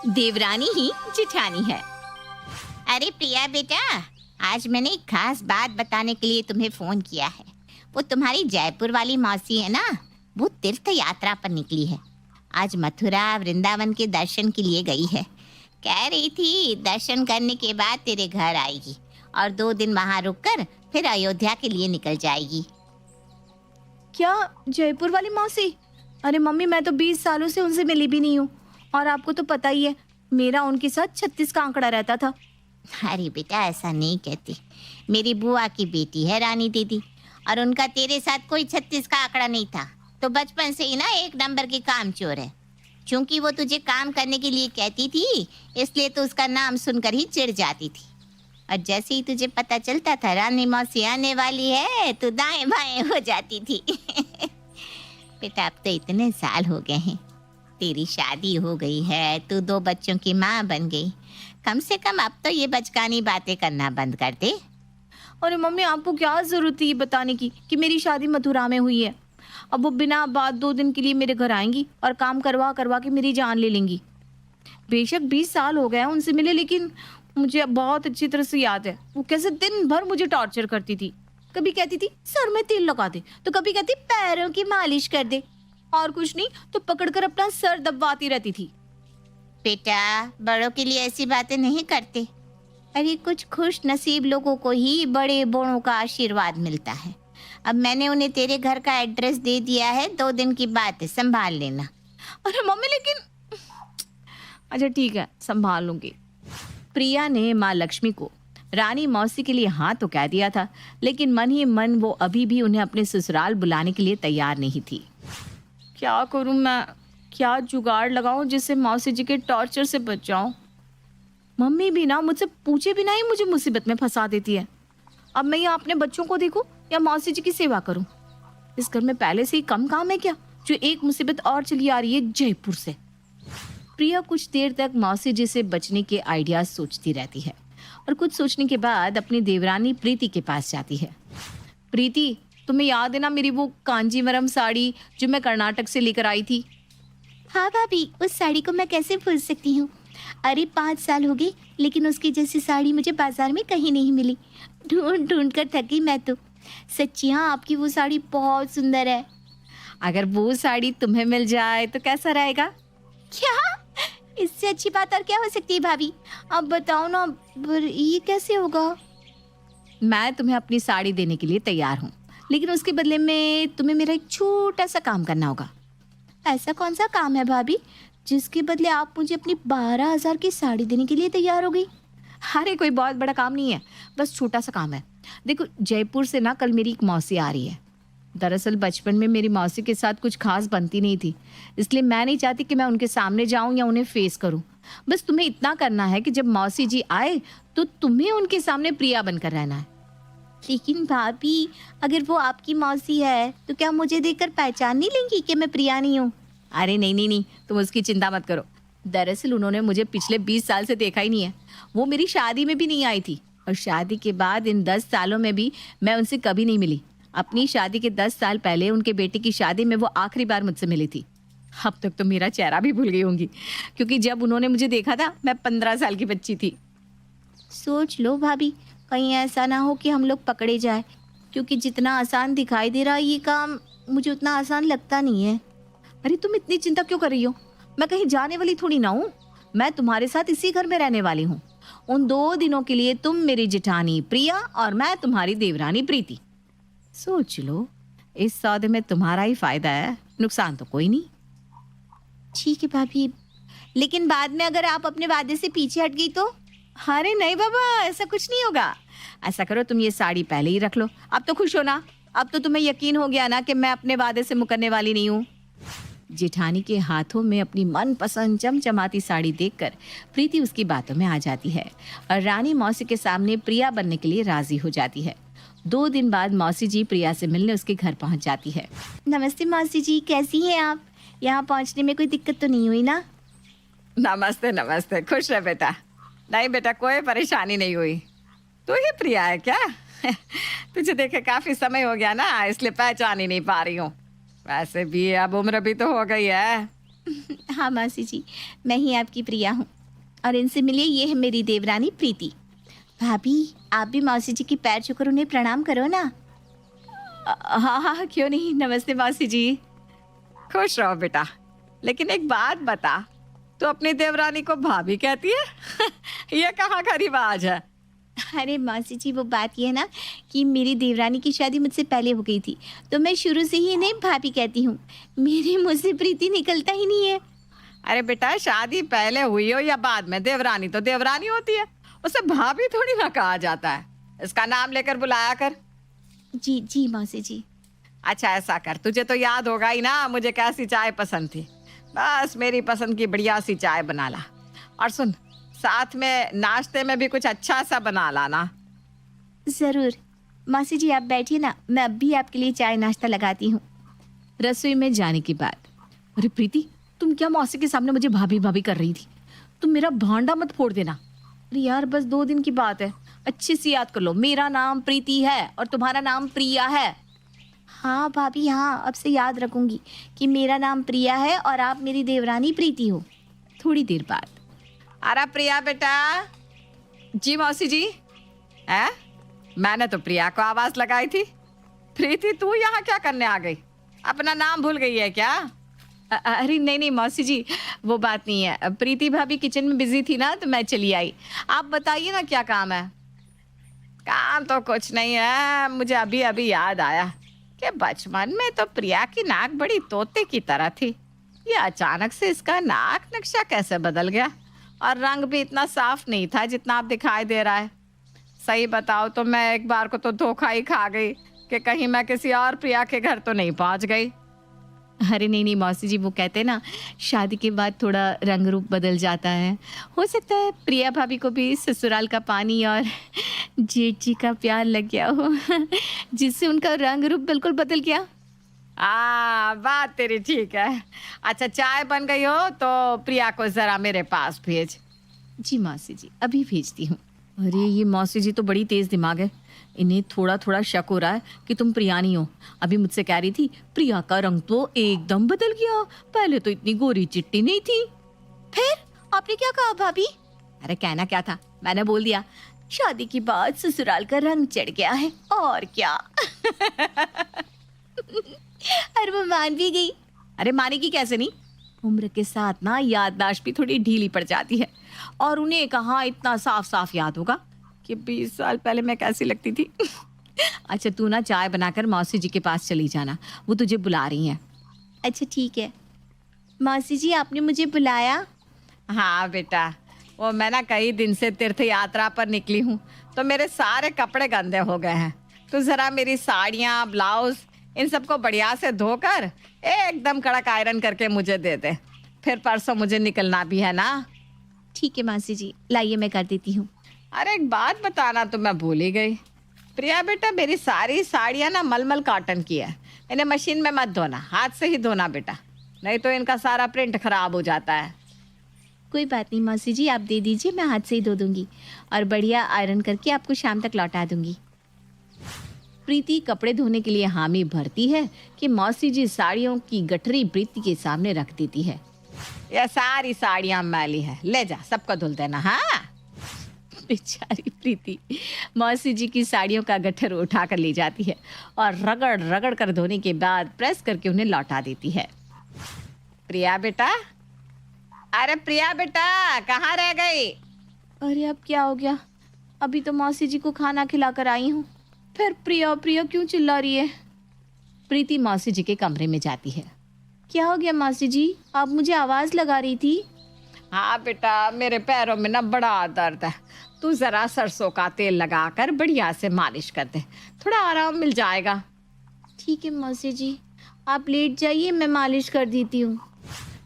देवरानी ही जिठानी है। अरे प्रिया बेटा, आज मैंने एक खास बात बताने के लिए तुम्हें फोन किया है। वो तुम्हारी जयपुर वाली मौसी है ना, वो तीर्थ यात्रा पर निकली है। आज मथुरा वृंदावन के दर्शन के लिए गई है। कह रही थी दर्शन करने के बाद तेरे घर आएगी और 2 दिन वहाँ रुककर फिर अयोध्या के लिए निकल जाएगी। क्या जयपुर वाली मौसी? अरे मम्मी, मैं तो 20 सालों से उनसे मिली भी नहीं हूँ और आपको तो पता ही है मेरा उनके साथ 36 का आंकड़ा रहता था। अरे बेटा, ऐसा नहीं कहती। मेरी बुआ की बेटी है रानी दीदी, और उनका तेरे साथ कोई 36 का आंकड़ा नहीं था। तो बचपन से ही ना 1 नंबर की कामचोर है। क्योंकि वो तुझे काम करने के लिए कहती थी, इसलिए तो उसका नाम सुनकर ही चिढ़ जाती थी। और जैसे ही तुझे पता चलता था रानी मौसी आने वाली है, तो दाएं बाएं हो जाती थी। बेटा, अब तो इतने साल हो गए हैं, तेरी शादी हो गई है, तू 2 बच्चों की माँ बन गई। कम से कम अब तो ये बचकानी बातें करना बंद कर दे। अरे मम्मी, आपको क्या जरूरत थी ये बताने की कि मेरी शादी मथुरा में हुई है? अब वो बिना बात 2 दिन के लिए मेरे घर आएंगी और काम करवा करवा के मेरी जान ले लेंगी। बेशक 20 साल हो गए उनसे मिले, लेकिन मुझे बहुत अच्छी तरह से याद है वो कैसे दिन भर मुझे टॉर्चर करती थी। कभी कहती थी सर में तेल लगा दे, तो कभी कहती पैरों की मालिश कर दे, और कुछ नहीं तो पकड़कर अपना सर दबवाती रहती थी। बेटा, बड़ों के लिए ऐसी बातें नहीं करते। अरे कुछ खुश नसीब लोगों को ही बड़े बड़ों का आशीर्वाद मिलता है। अब मैंने उन्हें तेरे घर का एड्रेस दे दिया है, 2 दिन की बात है, संभाल लेना। अरे मम्मी, लेकिन अच्छा ठीक है, संभाल लूंगी। प्रिया ने माँ लक्ष्मी को रानी मौसी के लिए हाँ तो कह दिया था, लेकिन मन ही मन वो अभी भी उन्हें अपने ससुराल बुलाने के लिए तैयार नहीं थी। क्या करूं मैं? क्या जुगाड़ लगाऊं जिससे मौसी जी के टॉर्चर से बच जाऊं? मम्मी भी ना मुझसे पूछे बिना ही मुझे मुसीबत में फंसा देती है। अब मैं यहाँ अपने बच्चों को देखूं या मौसी जी की सेवा करूं? इस घर में पहले से ही कम काम है क्या, जो एक मुसीबत और चली आ रही है जयपुर से? प्रिया कुछ देर तक मौसी जी से बचने के आइडियाज सोचती रहती है और कुछ सोचने के बाद अपनी देवरानी प्रीति के पास जाती है। प्रीति, तुम्हें याद है ना मेरी वो कांजीवरम साड़ी जो मैं कर्नाटक से लेकर आई थी? हाँ भाभी, उस साड़ी को मैं कैसे भूल सकती हूँ। अरे 5 साल हो गए, लेकिन उसकी जैसी साड़ी मुझे बाजार में कहीं नहीं मिली। ढूंढ ढूंढ कर थकी मैं तो। सच्ची हाँ, आपकी वो साड़ी बहुत सुंदर है। अगर वो साड़ी तुम्हें मिल जाए तो कैसा रहेगा? क्या? इससे अच्छी बात और क्या हो सकती है भाभी? अब बताओ ना, पर ये कैसे होगा? मैं तुम्हें अपनी साड़ी देने के लिए तैयार हूँ, लेकिन उसके बदले में तुम्हें मेरा एक छोटा सा काम करना होगा। ऐसा कौन सा काम है भाभी, जिसके बदले आप मुझे अपनी 12,000 की साड़ी देने के लिए तैयार हो गई? अरे कोई बहुत बड़ा काम नहीं है, बस छोटा सा काम है। देखो, जयपुर से ना कल मेरी एक मौसी आ रही है। दरअसल बचपन में मेरी मौसी के साथ कुछ खास बनती नहीं थी, इसलिए मैं नहीं चाहती कि मैं उनके सामने जाऊं या उन्हें फेस करूं। बस तुम्हें इतना करना है कि जब मौसी जी आए तो तुम्हें उनके सामने प्रिया बनकर रहना है। लेकिन भाभी, अगर वो आपकी मौसी है तो क्या मुझे देखकर पहचान नहीं लेंगी कि मैं प्रिया नहीं हूँ? अरे नहीं नहीं नहीं, तुम उसकी चिंता मत करो। दरअसल उन्होंने मुझे पिछले 20 साल से देखा ही नहीं है। वो मेरी शादी में भी नहीं आई थी, और शादी के बाद इन 10 सालों में भी मैं उनसे कभी नहीं मिली। अपनी शादी के 10 साल पहले उनके बेटे की शादी में वो आखिरी बार मुझसे मिली थी। अब तक तो मेरा चेहरा भी भूल गई होंगी, क्योंकि जब उन्होंने मुझे देखा था मैं 15 साल की बच्ची थी। सोच लो भाभी, कहीं ऐसा ना हो कि हम लोग पकड़े जाए, क्योंकि जितना आसान दिखाई दे रहा है ये काम, मुझे उतना आसान लगता नहीं है। अरे तुम इतनी चिंता क्यों कर रही हो? मैं कहीं जाने वाली थोड़ी ना हूँ। मैं तुम्हारे साथ इसी घर में रहने वाली हूँ। उन 2 दिनों के लिए तुम मेरी जेठानी प्रिया और मैं तुम्हारी देवरानी प्रीति। सोच लो, इस सौदे में तुम्हारा ही फायदा है, नुकसान तो कोई नहीं। ठीक है भाभी, लेकिन बाद में अगर आप अपने वादे से पीछे हट गई तो? अरे नहीं बाबा, ऐसा कुछ नहीं होगा। ऐसा करो, तुम ये साड़ी पहले ही रख लो। अब तो खुश हो ना? अब तो तुम्हें यकीन हो गया ना कि मैं अपने वादे से मुकरने वाली नहीं हूँ। जेठानी के हाथों में अपनी मनपसंद चमचमाती साड़ी देखकर प्रीति उसकी बातों में आ जाती है और रानी मौसी के सामने प्रिया बनने के लिए राजी हो जाती है। 2 दिन बाद मौसी जी प्रिया से मिलने उसके घर पहुंच जाती है। नमस्ते मौसी जी, कैसी हैं आप? यहाँ पहुँचने में कोई दिक्कत तो नहीं हुई ना? नमस्ते नमस्ते, खुश रह बेटा। नहीं बेटा, कोई परेशानी नहीं हुई। तू ही प्रिया है क्या? तुझे देखे काफी समय हो गया ना, इसलिए पहचान ही नहीं पा रही हूँ। वैसे भी अब उम्र भी तो हो गई है, हाँ मौसी जी, मैं ही आपकी प्रिया हूँ। और इनसे मिलिए, ये है मेरी देवरानी प्रीति। भाभी, आप भी मौसी जी की पैर छूकर उन्हें प्रणाम करो ना। हाँ हाँ, क्यों नहीं। नमस्ते मौसी जी। खुश रहो बेटा। लेकिन एक बात बता, तू अपनी देवरानी को भाभी कहती है? ये कहाँ का रिवाज है? अरे मौसी जी, वो बात ये है ना कि मेरी देवरानी की शादी मुझसे पहले हो गई थी, तो मैं शुरू से ही इन्हें भाभी कहती हूँ। मेरे मुँह से प्रीति निकलता ही नहीं है। अरे बेटा, शादी पहले हुई हो या बाद में, देवरानी तो देवरानी होती है, उसे भाभी थोड़ी ना कहा जाता है। इसका नाम लेकर बुलाया कर। जी जी मौसी जी। अच्छा ऐसा कर, तुझे तो याद होगा ही ना मुझे कैसी चाय पसंद थी। बस मेरी पसंद की बढ़िया सी चाय बना ला। और सुन, साथ में नाश्ते में भी कुछ अच्छा सा बना लाना। ज़रूर। मौसी जी आप बैठिए ना, मैं अब भी आपके लिए चाय नाश्ता लगाती हूँ। रसोई में जाने के बाद, अरे प्रीति, तुम क्या मौसी के सामने मुझे भाभी भाभी कर रही थी? तुम मेरा भांडा मत फोड़ देना। अरे यार, बस 2 दिन की बात है, अच्छे से याद कर लो। मेरा नाम प्रीति है और तुम्हारा नाम प्रिया है। हाँ भाभी, हाँ, अब से याद रखूंगी कि मेरा नाम प्रिया है और आप मेरी देवरानी प्रीति हो। थोड़ी देर बाद, अरे प्रिया बेटा। जी मौसी जी। है? मैंने तो प्रिया को आवाज लगाई थी। प्रीति, तू यहाँ क्या करने आ गई? अपना नाम भूल गई है क्या? अरे नहीं नहीं मौसी जी, वो बात नहीं है। प्रीति भाभी किचन में बिजी थी ना, तो मैं चली आई। आप बताइए ना, क्या काम है? काम तो कुछ नहीं है। मुझे अभी अभी याद आया कि बचपन में तो प्रिया की नाक बड़ी तोते की तरह थी। ये अचानक से इसका नाक नक्शा कैसे बदल गया? और रंग भी इतना साफ नहीं था जितना आप दिखाई दे रहा है। सही बताओ तो मैं एक बार को तो धोखा ही खा गई कि कहीं मैं किसी और प्रिया के घर तो नहीं पहुंच गई। अरे नहीं नहीं मौसी जी, वो कहते हैं ना, शादी के बाद थोड़ा रंग रूप बदल जाता है। हो सकता है प्रिया भाभी को भी ससुराल का पानी और जेठ जी का प्यार लग गया हो, जिससे उनका रंग रूप बिल्कुल बदल गया। बात तेरी ठीक है। अच्छा, चाय बन गई हो तो प्रिया को जरा मेरे पास भेज। जी मौसी जी, अभी भेजती हूँ। अरे ये मौसी जी तो बड़ी तेज दिमाग है। इन्हें थोड़ा थोड़ा शक हो रहा है कि तुम प्रिया नहीं हो। अभी मुझसे कह रही थी प्रिया का रंग तो एकदम बदल गया, पहले तो इतनी गोरी चिट्टी नहीं थी। फिर आपने क्या कहा भाभी? अरे कहना क्या था, मैंने बोल दिया शादी के बाद ससुराल का रंग चढ़ गया है, और क्या। और वो मान भी गई। अरे मानेगी कैसे नहीं, उम्र के साथ ना याददाश्त भी थोड़ी ढीली पड़ जाती है। और उन्हें कहाँ इतना साफ साफ याद होगा कि 20 साल पहले मैं कैसी लगती थी। अच्छा तू ना चाय बनाकर मौसी जी के पास चली जाना, वो तुझे बुला रही हैं। अच्छा ठीक है। मौसी जी आपने मुझे बुलाया? हाँ बेटा, वो मैं ना कई दिन से तीर्थ यात्रा पर निकली हूँ, तो मेरे सारे कपड़े गंदे हो गए हैं। तो ज़रा मेरी साड़ियाँ, ब्लाउज, इन सबको बढ़िया से धोकर एकदम कड़क आयरन करके मुझे दे दे। फिर परसों मुझे निकलना भी है ना। ठीक है मौसी जी, लाइए मैं कर देती हूँ। अरे एक बात बताना तो मैं भूल ही गई। प्रिया बेटा, मेरी सारी साड़ियाँ ना मलमल कॉटन की है। इन्हें मशीन में मत धोना, हाथ से ही धोना बेटा, नहीं तो इनका सारा प्रिंट खराब हो जाता है। कोई बात नहीं मौसी जी, आप दे दीजिए, मैं हाथ से ही धो दूंगी और बढ़िया आयरन करके आपको शाम तक लौटा दूंगी। प्रीति कपड़े धोने के लिए हामी भरती है कि मौसी जी साड़ियों की गठरी प्रीति के सामने रख देती है। ये सारी साड़ियाँ मैली है, ले जा सबको धुल देना। हाँ बेचारी प्रीति मौसी जी की साड़ियों का गट्ठर उठा कर ले जाती है और रगड़ रगड़ कर धोने के बाद प्रेस करके उन्हें लौटा देती है। प्रिया बेटा, अरे प्रिया बेटा कहाँ रह गई? अरे अब क्या हो गया, अभी तो मौसी जी को खाना खिलाकर आई हूँ, फिर प्रिया प्रिया क्यों चिल्ला रही है। प्रीति मौसी जी के कमरे में जाती है। क्या हो गया मौसी जी, आप मुझे आवाज़ लगा रही थी? हाँ बेटा, मेरे पैरों में ना बड़ा दर्द है। तू ज़रा सरसों का तेल लगाकर बढ़िया से मालिश कर दे, थोड़ा आराम मिल जाएगा। ठीक है मौसी जी, आप लेट जाइए, मैं मालिश कर देती हूँ।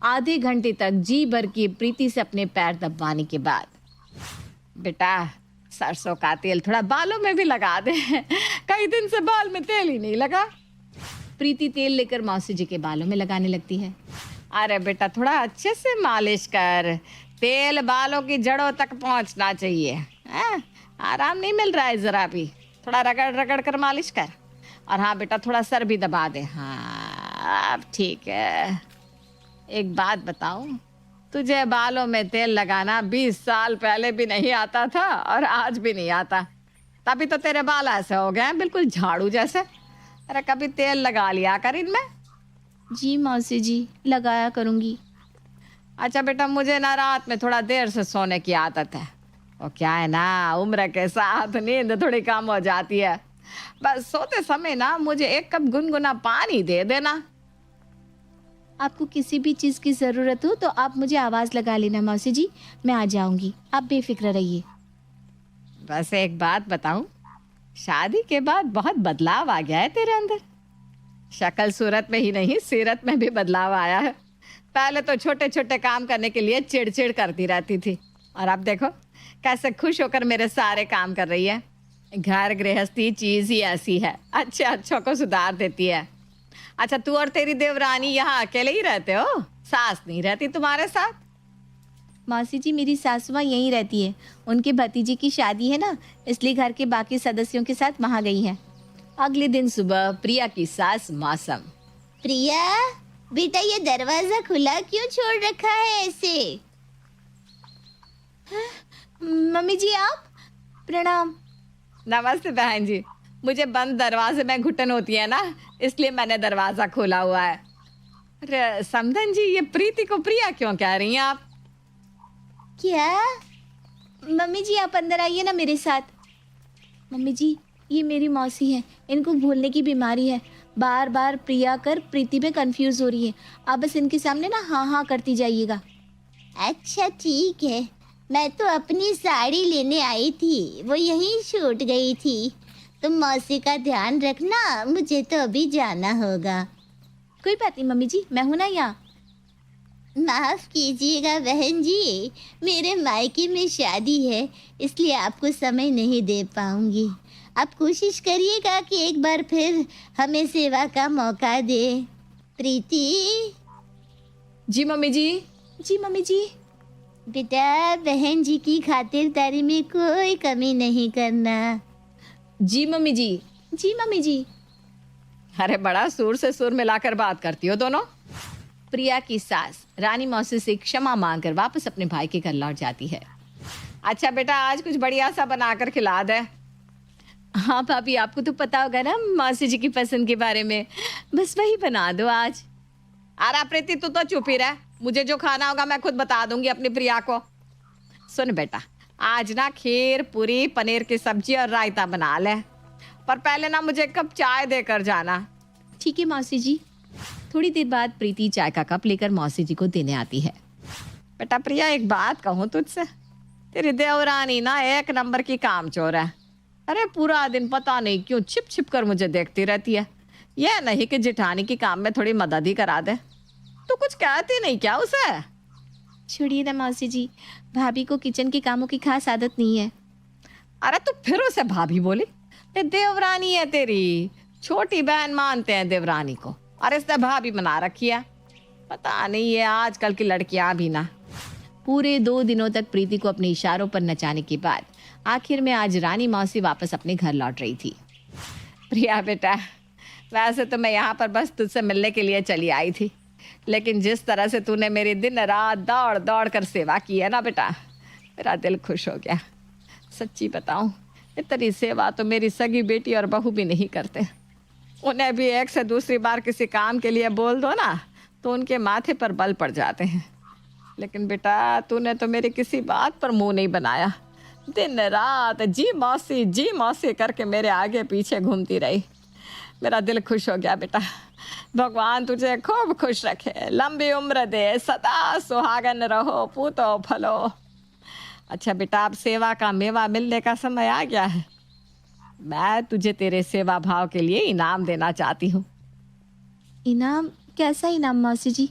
आधे घंटे तक जी भर के प्रीति से अपने पैर दबाने के बाद, बेटा सरसों का तेल थोड़ा बालों में भी लगा दे, कई दिन से बाल में तेल ही नहीं लगा। प्रीति तेल लेकर मौसी जी के बालों में लगाने लगती है। अरे बेटा थोड़ा अच्छे से मालिश कर, तेल बालों की जड़ों तक पहुंचना चाहिए। आराम नहीं मिल रहा है ज़रा भी, थोड़ा रगड़ रगड़ कर मालिश कर। और हाँ बेटा, थोड़ा सर भी दबा दे। हाँ अब ठीक है। एक बात बताऊं, तुझे बालों में तेल लगाना 20 साल पहले भी नहीं आता था और आज भी नहीं आता। तभी तो तेरे बाल ऐसे हो गए हैं, बिल्कुल झाड़ू जैसे। अरे कभी तेल लगा लिया कर इनमें। जी मौसी जी, लगाया करूँगी। अच्छा बेटा, मुझे ना रात में थोड़ा देर से सोने की आदत है। वो क्या है ना, उम्र के साथ नींद थोड़ी कम हो जाती है। बस सोते समय ना मुझे 1 कप गुनगुना पानी दे देना। आपको किसी भी चीज़ की ज़रूरत हो तो आप मुझे आवाज़ लगा लेना मौसी जी, मैं आ जाऊँगी, आप बेफिक्र रहिए। बस एक बात बताऊं, शादी के बाद बहुत बदलाव आ गया है तेरे अंदर। शक्ल सूरत में ही नहीं, सीरत में भी बदलाव आया है। पहले तो छोटे छोटे काम करने के लिए चिड़चिड़ करती रहती थी, और अब देखो कैसे खुश होकर मेरे सारे काम कर रही है। घर गृहस्थी चीज़ ही ऐसी है, अच्छे अच्छों को सुधार देती है। अच्छा, तू और तेरी देवरानी यहाँ अकेले ही रहते हो? सास नहीं रहती तुम्हारे साथ? मौसी जी, मेरी सासू माँ यहीं रहती है, उनके भतीजे की शादी है ना, इसलिए घर के बाकी सदस्यों के साथ वहाँ गई है। अगले दिन सुबह प्रिया की सास मौसम। प्रिया बेटा, ये दरवाजा खुला क्यों छोड़ रखा है ऐसे? मम्मी जी आप, प्रणाम। नमस्ते बहन जी, मुझे बंद दरवाजे में घुटन होती है ना, इसलिए मैंने दरवाज़ा खोला हुआ है। अरे समधन जी, ये प्रीति को प्रिया क्यों कह रही हैं आप? क्या? मम्मी जी आप अंदर आइए ना मेरे साथ। मम्मी जी, ये मेरी मौसी है, इनको भूलने की बीमारी है, बार बार प्रिया कर प्रीति में कंफ्यूज हो रही है। आप बस इनके सामने ना हाँ हाँ करती जाइएगा। अच्छा ठीक है, मैं तो अपनी साड़ी लेने आई थी, वो यहीं छूट गई थी। तुम मौसी का ध्यान रखना, मुझे तो अभी जाना होगा। कोई बात नहीं मम्मी जी, मैं हूं ना यहाँ। माफ़ कीजिएगा बहन जी, मेरे मायके में शादी है, इसलिए आपको समय नहीं दे पाऊंगी। आप कोशिश करिएगा कि एक बार फिर हमें सेवा का मौका दे। प्रीति। जी मम्मी जी। जी मम्मी जी। बेटा, बहन जी की खातिरदारी में कोई कमी नहीं करना। जी मम्मी जी। जी मम्मी जी। अरे बड़ा सुर से सुर मिलाकर बात करती हो दोनों। प्रिया की सास रानी मौसी से क्षमा मांगकर वापस अपने भाई के घर लौट जाती है। अच्छा बेटा, आज कुछ बढ़िया सा बनाकर खिला दे। हाँ भाभी, आपको तो पता होगा ना मौसी जी की पसंद के बारे में, बस वही बना दो आज। अरे प्रीति, तू तो चुप ही रह, मुझे जो खाना होगा मैं खुद बता दूंगी अपनी प्रिया को। सुन बेटा, आज ना खीर पूरी पनीर की सब्जी और रायता बना ले, पर पहले ना मुझे 1 कप चाय देकर जाना। ठीक है मौसी जी। थोड़ी देर बाद प्रीति चाय का कप लेकर मौसी जी को देने आती है। बेटा प्रिया, एक बात कहूँ तुझसे, तेरी देवरानी ना 1 नंबर की कामचोर है। अरे पूरा दिन पता नहीं क्यों छिप छिप कर मुझे देखती रहती है। यह नहीं कि जिठानी की काम में थोड़ी मदद ही करा दे। तू कुछ कहती नहीं क्या उसे? छोड़िए ना मौसी जी, भाभी को किचन के कामों की खास आदत नहीं है। अरे तू फिर उसे भाभी बोली? ये देवरानी है तेरी, छोटी बहन मानते हैं देवरानी को, और इसने भाभी बना रखी है। पता नहीं है आजकल की लड़कियां भी ना। पूरे 2 दिनों तक प्रीति को अपने इशारों पर नचाने के बाद आखिर में आज रानी मौसी वापस अपने घर लौट रही थी। प्रिया बेटा, वैसे तो मैं यहाँ पर बस तुझसे मिलने के लिए चली आई थी, लेकिन जिस तरह से तूने मेरी दिन रात दौड़ दौड़ कर सेवा की है ना बेटा, मेरा दिल खुश हो गया। सच्ची बताऊँ, इतनी सेवा तो मेरी सगी बेटी और बहू भी नहीं करते। उन्हें भी एक से दूसरी बार किसी काम के लिए बोल दो ना तो उनके माथे पर बल पड़ जाते हैं। लेकिन बेटा, तूने तो मेरी किसी बात पर मुंह नहीं बनाया। दिन रात जी मौसी करके मेरे आगे पीछे घूमती रही। मेरा दिल खुश हो गया बेटा। भगवान तुझे खूब खुश रखे, लंबी उम्र दे, सदा सुहागन रहो, पूतो फलो। अच्छा बेटा, अब सेवा का मेवा मिलने का समय आ गया है। मैं तुझे तेरे सेवा भाव के लिए इनाम देना चाहती हूँ। इनाम? कैसा इनाम मौसी जी?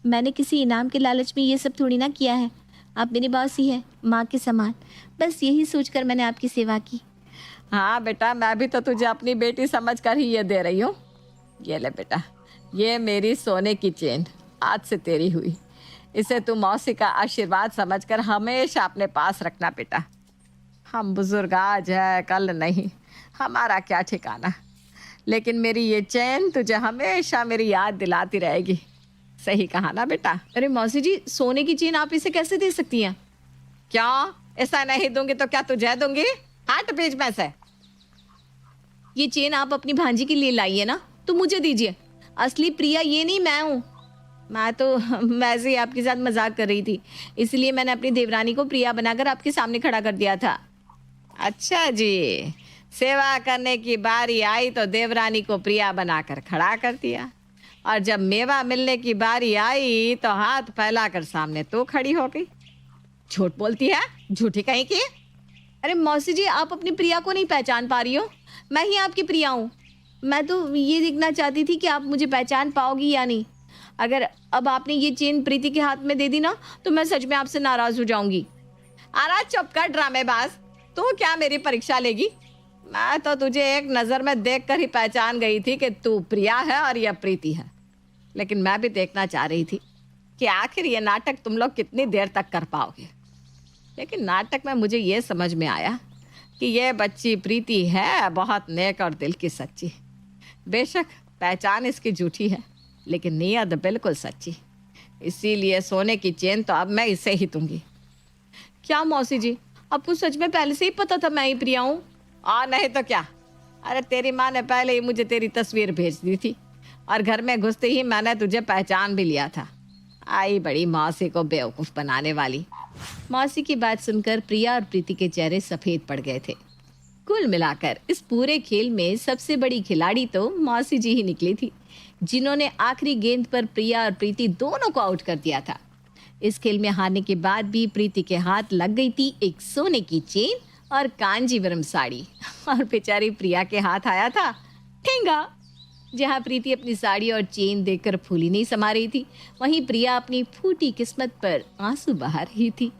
मैंने किसी इनाम के लालच में ये सब थोड़ी ना किया है। आप मेरी मौसी है, माँ के समान, बस यही सोचकर मैंने आपकी सेवा की। हाँ बेटा, मैं भी तो तुझे अपनी बेटी समझ कर ही ये दे रही हूँ। ये ले बेटा, ये मेरी सोने की चेन आज से तेरी हुई। इसे तू मौसी का आशीर्वाद समझकर हमेशा अपने पास रखना बेटा। हम बुजुर्ग आज है कल नहीं, हमारा क्या ठिकाना, लेकिन मेरी ये चैन तुझे हमेशा मेरी याद दिलाती रहेगी। सही कहा ना बेटा। अरे मौसी जी, सोने की चेन आप इसे कैसे दे सकती हैं? क्यों? ऐसा नहीं दूंगी तो क्या तुझे दूंगी? हट बीच में से। ये चेन आप अपनी भांजी के लिए लाई है ना, तो मुझे दीजिए। असली प्रिया ये नहीं, मैं हूँ। मैं तो वैसे ही आपके साथ मजाक कर रही थी, इसलिए मैंने अपनी देवरानी को प्रिया बनाकर आपके सामने खड़ा कर दिया था। अच्छा जी, सेवा करने की बारी आई तो देवरानी को प्रिया बनाकर खड़ा कर दिया, और जब मेवा मिलने की बारी आई तो हाथ फैलाकर सामने तो खड़ी हो गई। झूठ बोलती है, झूठी कहीं की। अरे मौसी जी, आप अपनी प्रिया को नहीं पहचान पा रही हो? मैं ही आपकी प्रिया हूँ। मैं तो ये देखना चाहती थी कि आप मुझे पहचान पाओगी या नहीं। अगर अब आपने ये चेन प्रीति के हाथ में दे दी ना, तो मैं सच में आपसे नाराज हो जाऊंगी। अरे चुप कर ड्रामेबाज, तू क्या मेरी परीक्षा लेगी? मैं तो तुझे एक नज़र में देखकर ही पहचान गई थी कि तू प्रिया है और यह प्रीति है। लेकिन मैं भी देखना चाह रही थी कि आखिर ये नाटक तुम लोग कितनी देर तक कर पाओगे। लेकिन नाटक में मुझे ये समझ में आया कि ये बच्ची प्रीति है बहुत नेक और दिल की सच्ची। बेशक पहचान इसकी झूठी है, लेकिन नीयत बिल्कुल सच्ची। इसीलिए सोने की चेन तो अब मैं इसे ही दूंगी। क्या मौसी जी, आपको सच में पहले से ही पता था मैं ही प्रिया हूँ? और नहीं तो क्या। अरे तेरी माँ ने पहले ही मुझे तेरी तस्वीर भेज दी थी, और घर में घुसते ही मैंने तुझे पहचान भी लिया था। आई बड़ी मौसी को बेवकूफ़ बनाने वाली। मौसी की बात सुनकर प्रिया और प्रीति के चेहरे सफेद पड़ गए थे। कुल मिलाकर इस पूरे खेल में सबसे बड़ी खिलाड़ी तो मौसी जी ही निकली थी, जिन्होंने आखिरी गेंद पर प्रिया और प्रीति दोनों को आउट कर दिया था। इस खेल में हारने के बाद भी प्रीति के हाथ लग गई थी एक सोने की चेन और कांजीवरम साड़ी, और बेचारी प्रिया के हाथ आया था ठेंगा। जहां प्रीति अपनी साड़ी और चेन देखकर फूली नहीं समा रही थी, वहीं प्रिया अपनी फूटी किस्मत पर आंसू बहा रही थी।